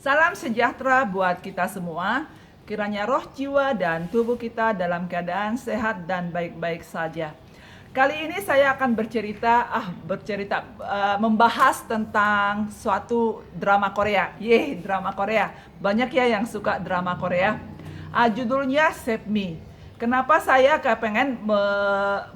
Salam sejahtera buat kita semua. Kiranya roh, jiwa, dan tubuh kita dalam keadaan sehat dan baik-baik saja. Kali ini saya akan membahas tentang suatu drama Korea. Drama Korea. Banyak ya yang suka drama Korea. Judulnya Save Me. Kenapa saya pengen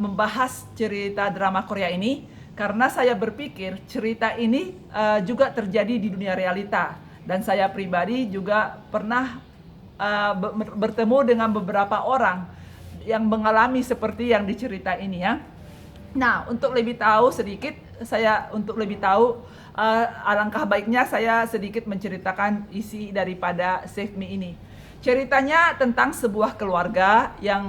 membahas cerita drama Korea ini? Karena saya berpikir cerita ini juga terjadi di dunia realita. Dan saya pribadi juga pernah bertemu dengan beberapa orang yang mengalami seperti yang dicerita ini ya. Nah, untuk lebih tahu alangkah baiknya saya sedikit menceritakan isi daripada Save Me ini. Ceritanya tentang sebuah keluarga yang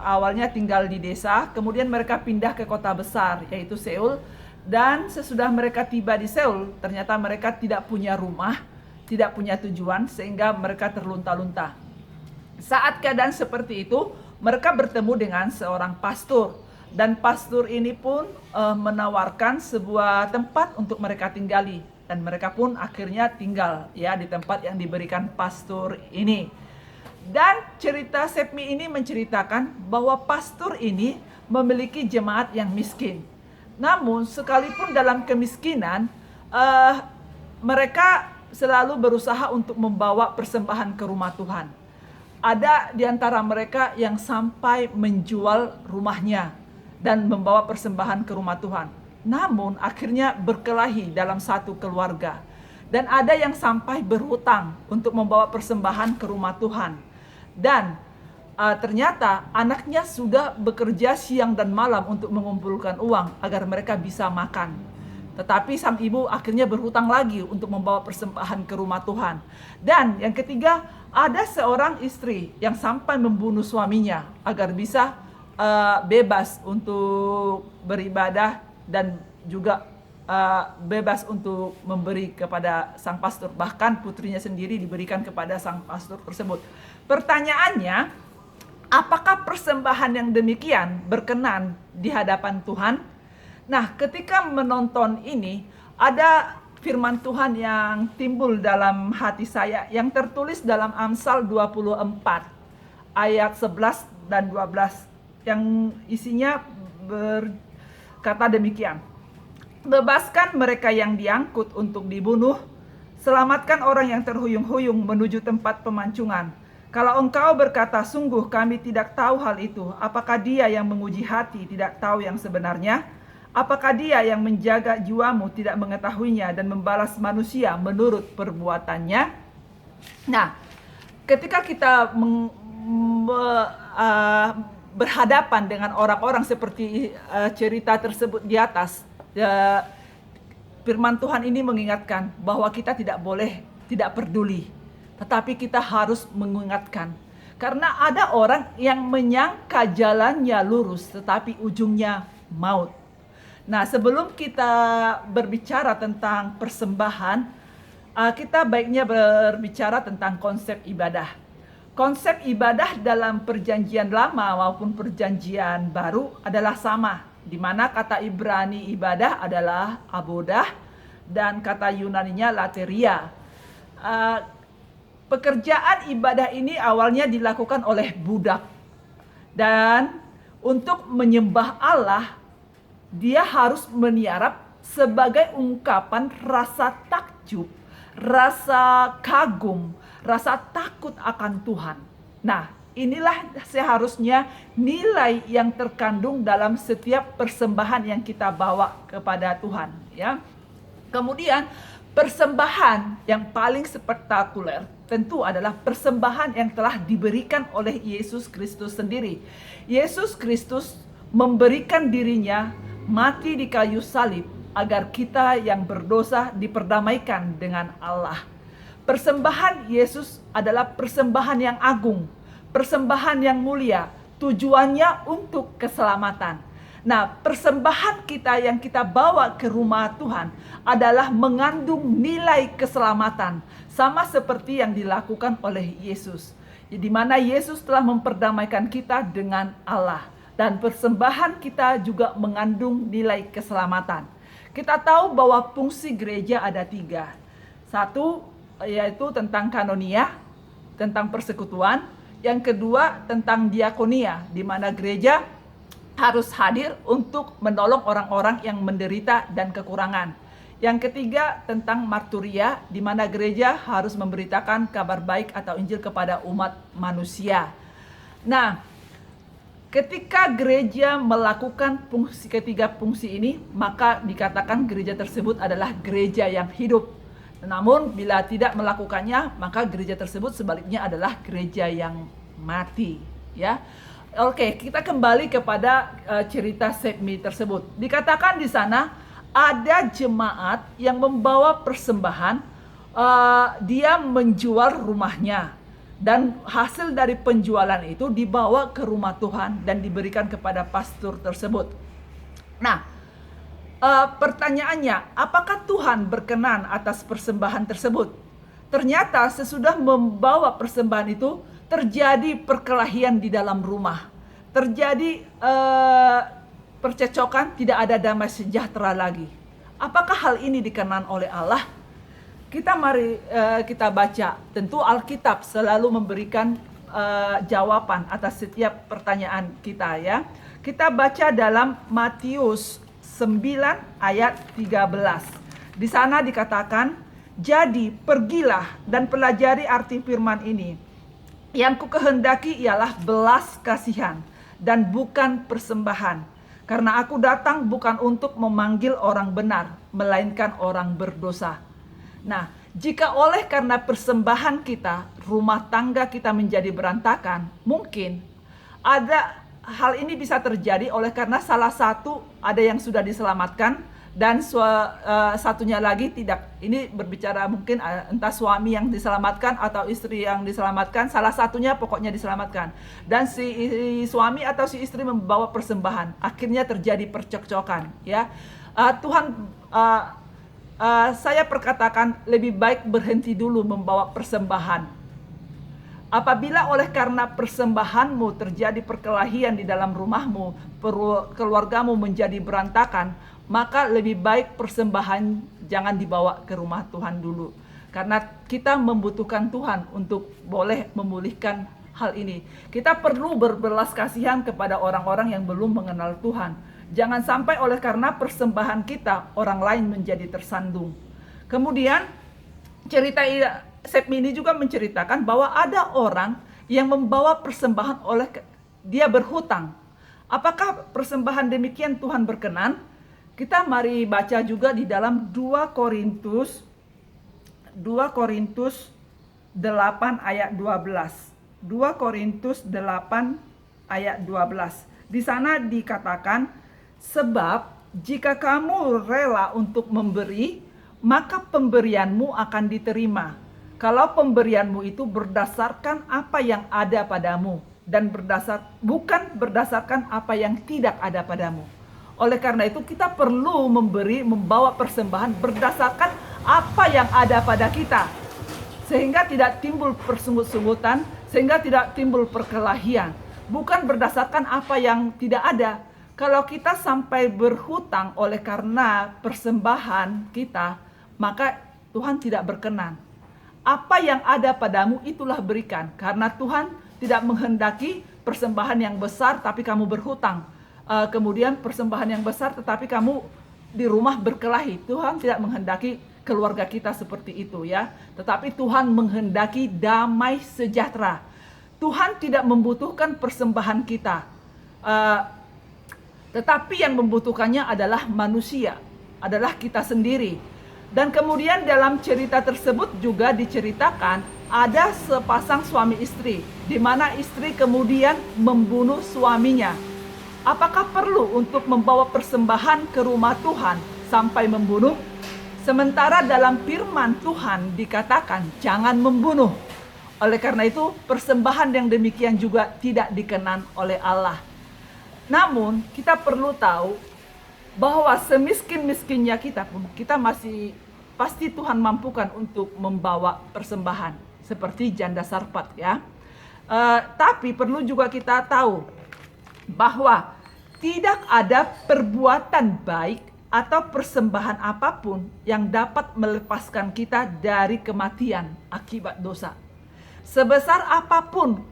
awalnya tinggal di desa, kemudian mereka pindah ke kota besar yaitu Seoul, dan sesudah mereka tiba di Seoul, ternyata mereka tidak punya rumah, tidak punya tujuan, sehingga mereka terlunta-lunta. Saat keadaan seperti itu, mereka bertemu dengan seorang pastor, dan pastor ini pun menawarkan sebuah tempat untuk mereka tinggali, dan mereka pun akhirnya tinggal ya di tempat yang diberikan pastor ini. Dan cerita Save Me ini menceritakan bahwa pastor ini memiliki jemaat yang miskin. Namun sekalipun dalam kemiskinan, mereka selalu berusaha untuk membawa persembahan ke rumah Tuhan. Ada di antara mereka yang sampai menjual rumahnya dan membawa persembahan ke rumah Tuhan. Namun akhirnya berkelahi dalam satu keluarga. Dan ada yang sampai berhutang untuk membawa persembahan ke rumah Tuhan. Dan ternyata anaknya sudah bekerja siang dan malam untuk mengumpulkan uang agar mereka bisa makan. Tetapi sang ibu akhirnya berhutang lagi untuk membawa persembahan ke rumah Tuhan. Dan yang ketiga, ada seorang istri yang sampai membunuh suaminya agar bisa bebas untuk beribadah dan juga bebas untuk memberi kepada sang pastor. Bahkan putrinya sendiri diberikan kepada sang pastor tersebut. Pertanyaannya, apakah persembahan yang demikian berkenan di hadapan Tuhan? Nah, ketika menonton ini, ada firman Tuhan yang timbul dalam hati saya yang tertulis dalam Amsal 24 ayat 11 dan 12 yang isinya berkata demikian. Bebaskan mereka yang diangkut untuk dibunuh, selamatkan orang yang terhuyung-huyung menuju tempat pemancungan. Kalau engkau berkata, sungguh kami tidak tahu hal itu, apakah dia yang menguji hati tidak tahu yang sebenarnya? Apakah dia yang menjaga jiwamu tidak mengetahuinya dan membalas manusia menurut perbuatannya? Nah, ketika kita berhadapan dengan orang-orang seperti cerita tersebut di atas, firman Tuhan ini mengingatkan bahwa kita tidak boleh tidak peduli, tetapi kita harus mengingatkan. Karena ada orang yang menyangka jalannya lurus, tetapi ujungnya maut. Nah, sebelum kita berbicara tentang persembahan, kita baiknya berbicara tentang konsep ibadah. Konsep ibadah dalam perjanjian lama maupun perjanjian baru adalah sama, di mana kata Ibrani ibadah adalah abodah dan kata Yunaninya lateria. Pekerjaan ibadah ini awalnya dilakukan oleh budak, dan untuk menyembah Allah, dia harus meniarap sebagai ungkapan rasa takjub, rasa kagum, rasa takut akan Tuhan. Nah, inilah seharusnya nilai yang terkandung dalam setiap persembahan yang kita bawa kepada Tuhan, ya. Kemudian persembahan yang paling spektakuler tentu adalah persembahan yang telah diberikan oleh Yesus Kristus sendiri. Yesus Kristus memberikan dirinya mati di kayu salib agar kita yang berdosa diperdamaikan dengan Allah. Persembahan Yesus adalah persembahan yang agung, persembahan yang mulia, tujuannya untuk keselamatan. Nah, persembahan kita yang kita bawa ke rumah Tuhan adalah mengandung nilai keselamatan, sama seperti yang dilakukan oleh Yesus, di mana Yesus telah memperdamaikan kita dengan Allah. Dan persembahan kita juga mengandung nilai keselamatan. Kita tahu bahwa fungsi gereja ada 3. 1, yaitu tentang kanonia, tentang persekutuan. Yang kedua tentang diakonia, di mana gereja harus hadir untuk menolong orang-orang yang menderita dan kekurangan. Yang ketiga tentang marturia, di mana gereja harus memberitakan kabar baik atau Injil kepada umat manusia. Nah, ketika gereja melakukan ketiga fungsi ini, maka dikatakan gereja tersebut adalah gereja yang hidup. Namun bila tidak melakukannya, maka gereja tersebut sebaliknya adalah gereja yang mati, ya. Oke, kita kembali kepada cerita Sepmi tersebut. Dikatakan di sana ada jemaat yang membawa persembahan, dia menjual rumahnya, dan hasil dari penjualan itu dibawa ke rumah Tuhan dan diberikan kepada pastor tersebut. Nah, pertanyaannya, apakah Tuhan berkenan atas persembahan tersebut? Ternyata sesudah membawa persembahan itu, terjadi perkelahian di dalam rumah. Terjadi percecokan, tidak ada damai sejahtera lagi. Apakah hal ini dikenan oleh Allah? Mari kita baca. Tentu Alkitab selalu memberikan jawaban atas setiap pertanyaan kita, ya. Kita baca dalam Matius 9 ayat 13. Di sana dikatakan, "Jadi pergilah dan pelajari arti firman ini. Yang kukehendaki ialah belas kasihan dan bukan persembahan. Karena aku datang bukan untuk memanggil orang benar, melainkan orang berdosa." Nah, jika oleh karena persembahan kita, rumah tangga kita menjadi berantakan, mungkin ada hal ini bisa terjadi oleh karena salah satu ada yang sudah diselamatkan dan satunya lagi tidak. Ini berbicara mungkin entah suami yang diselamatkan atau istri yang diselamatkan, salah satunya pokoknya diselamatkan. Dan si suami atau si istri membawa persembahan, akhirnya terjadi percekcokan, ya. Saya perkatakan lebih baik berhenti dulu membawa persembahan. Apabila oleh karena persembahanmu terjadi perkelahian di dalam rumahmu, keluargamu menjadi berantakan, maka lebih baik persembahan jangan dibawa ke rumah Tuhan dulu. Karena kita membutuhkan Tuhan untuk boleh memulihkan hal ini. Kita perlu berbelas kasihan kepada orang-orang yang belum mengenal Tuhan. Jangan sampai oleh karena persembahan kita, orang lain menjadi tersandung. Kemudian cerita Sepmi ini juga menceritakan bahwa ada orang yang membawa persembahan oleh dia berhutang. Apakah persembahan demikian Tuhan berkenan? Kita mari baca juga di dalam 2 Korintus 8 ayat 12. 2 Korintus 8 ayat 12. Di sana dikatakan, "Sebab jika kamu rela untuk memberi, maka pemberianmu akan diterima. Kalau pemberianmu itu berdasarkan apa yang ada padamu dan bukan berdasarkan apa yang tidak ada padamu." Oleh karena itu kita perlu membawa persembahan berdasarkan apa yang ada pada kita. Sehingga tidak timbul persungut-sungutan, sehingga tidak timbul perkelahian. Bukan berdasarkan apa yang tidak ada. Kalau kita sampai berhutang oleh karena persembahan kita, maka Tuhan tidak berkenan. Apa yang ada padamu itulah berikan. Karena Tuhan tidak menghendaki persembahan yang besar tapi kamu berhutang. Kemudian persembahan yang besar tetapi kamu di rumah berkelahi. Tuhan tidak menghendaki keluarga kita seperti itu, ya. Tetapi Tuhan menghendaki damai sejahtera. Tuhan tidak membutuhkan persembahan kita. Tetapi yang membutuhkannya adalah manusia, adalah kita sendiri. Dan kemudian dalam cerita tersebut juga diceritakan ada sepasang suami istri, di mana istri kemudian membunuh suaminya. Apakah perlu untuk membawa persembahan ke rumah Tuhan sampai membunuh? Sementara dalam firman Tuhan dikatakan jangan membunuh. Oleh karena itu persembahan yang demikian juga tidak dikenan oleh Allah. Namun kita perlu tahu bahwa semiskin-miskinnya kita pun, kita masih pasti Tuhan mampukan untuk membawa persembahan seperti janda Sarfat, ya. Tapi perlu juga kita tahu bahwa tidak ada perbuatan baik atau persembahan apapun yang dapat melepaskan kita dari kematian akibat dosa. Sebesar apapun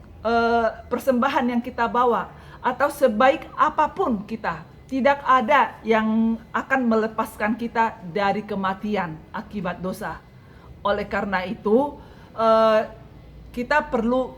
persembahan yang kita bawa, atau sebaik apapun kita, tidak ada yang akan melepaskan kita dari kematian akibat dosa. Oleh karena itu, kita perlu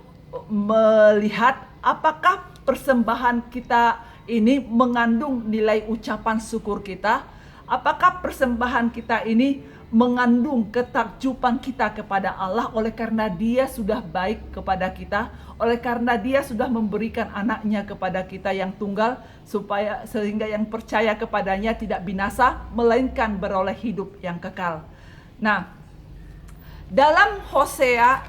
melihat apakah persembahan kita ini mengandung nilai ucapan syukur kita, apakah persembahan kita ini mengandung ketakjuban kita kepada Allah oleh karena Dia sudah baik kepada kita, oleh karena Dia sudah memberikan anaknya kepada kita yang tunggal, sehingga yang percaya kepadanya tidak binasa melainkan beroleh hidup yang kekal. Nah, dalam Hosea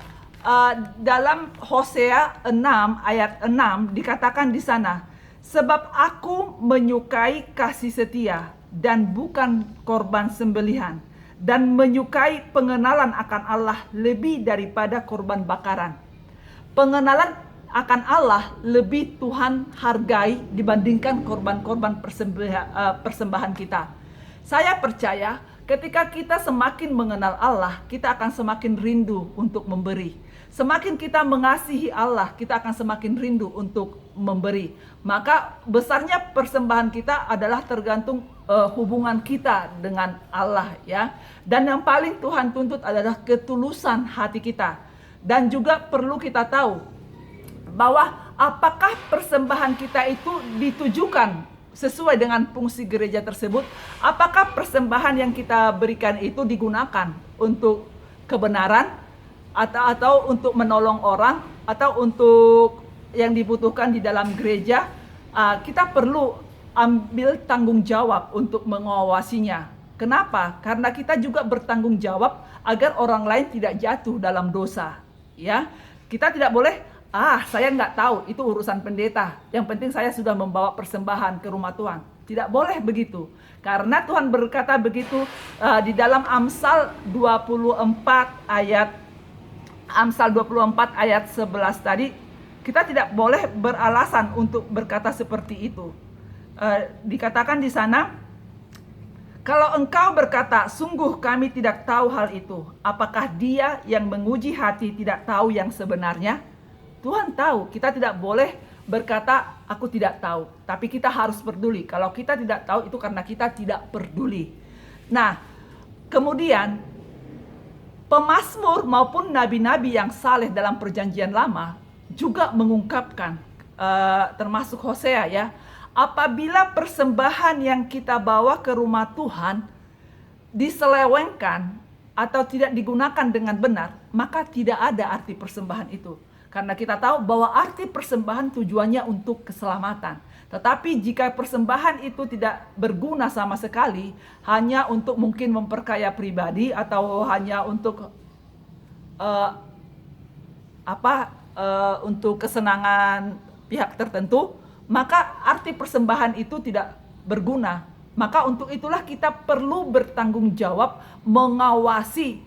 6 ayat 6 dikatakan di sana, sebab aku menyukai kasih setia dan bukan korban sembelihan, dan menyukai pengenalan akan Allah lebih daripada korban bakaran. Pengenalan akan Allah lebih Tuhan hargai dibandingkan korban-korban persembahan kita. Saya percaya ketika kita semakin mengenal Allah, kita akan semakin rindu untuk memberi. Semakin kita mengasihi Allah, kita akan semakin rindu untuk memberi. Maka besarnya persembahan kita adalah tergantung hubungan kita dengan Allah, ya. Dan yang paling Tuhan tuntut adalah ketulusan hati kita. Dan juga perlu kita tahu bahwa apakah persembahan kita itu ditujukan sesuai dengan fungsi gereja tersebut. Apakah persembahan yang kita berikan itu digunakan untuk kebenaran, atau untuk menolong orang, atau untuk yang dibutuhkan di dalam gereja. Kita perlu ambil tanggung jawab untuk mengawasinya. Kenapa? Karena kita juga bertanggung jawab agar orang lain tidak jatuh dalam dosa, ya. Kita tidak boleh, saya nggak tahu, itu urusan pendeta, yang penting saya sudah membawa persembahan ke rumah Tuhan. Tidak boleh begitu, karena Tuhan berkata begitu di dalam Amsal 24 ayat 11 tadi. Kita tidak boleh beralasan untuk berkata seperti itu. Dikatakan di sana, kalau engkau berkata, sungguh kami tidak tahu hal itu, apakah Dia yang menguji hati tidak tahu yang sebenarnya? Tuhan tahu. Kita tidak boleh berkata, aku tidak tahu, tapi kita harus peduli. Kalau kita tidak tahu, itu karena kita tidak peduli. Nah, kemudian pemazmur maupun nabi-nabi yang saleh dalam perjanjian lama juga mengungkapkan, termasuk Hosea, ya, apabila persembahan yang kita bawa ke rumah Tuhan diselewengkan atau tidak digunakan dengan benar, maka tidak ada arti persembahan itu. Karena kita tahu bahwa arti persembahan tujuannya untuk keselamatan. Tetapi jika persembahan itu tidak berguna sama sekali, hanya untuk mungkin memperkaya pribadi, atau hanya untuk untuk kesenangan pihak tertentu, maka arti persembahan itu tidak berguna. Maka untuk itulah kita perlu bertanggung jawab mengawasi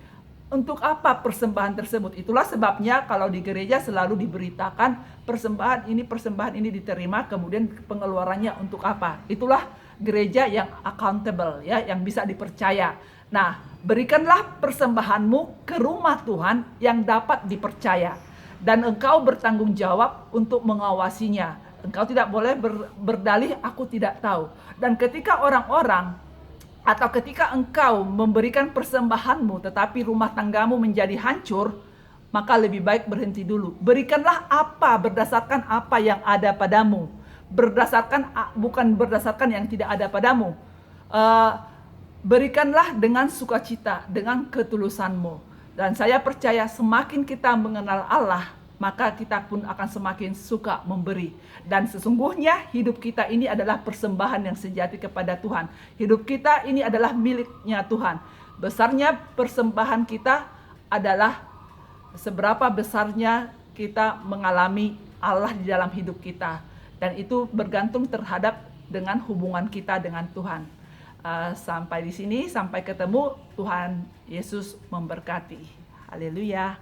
untuk apa persembahan tersebut. Itulah sebabnya kalau di gereja selalu diberitakan persembahan ini diterima, kemudian pengeluarannya untuk apa. Itulah gereja yang accountable, ya, yang bisa dipercaya. Nah, berikanlah persembahanmu ke rumah Tuhan yang dapat dipercaya, dan engkau bertanggung jawab untuk mengawasinya. Engkau tidak boleh berdalih, aku tidak tahu. Dan ketika orang-orang atau ketika engkau memberikan persembahanmu tetapi rumah tanggamu menjadi hancur, maka lebih baik berhenti dulu. Berikanlah berdasarkan apa yang ada padamu, bukan berdasarkan yang tidak ada padamu. Berikanlah dengan sukacita, dengan ketulusanmu. Dan saya percaya semakin kita mengenal Allah, maka kita pun akan semakin suka memberi. Dan sesungguhnya hidup kita ini adalah persembahan yang sejati kepada Tuhan. Hidup kita ini adalah miliknya Tuhan. Besarnya persembahan kita adalah seberapa besarnya kita mengalami Allah di dalam hidup kita. Dan itu bergantung terhadap dengan hubungan kita dengan Tuhan. Sampai di sini, sampai ketemu. Tuhan Yesus memberkati. Haleluya.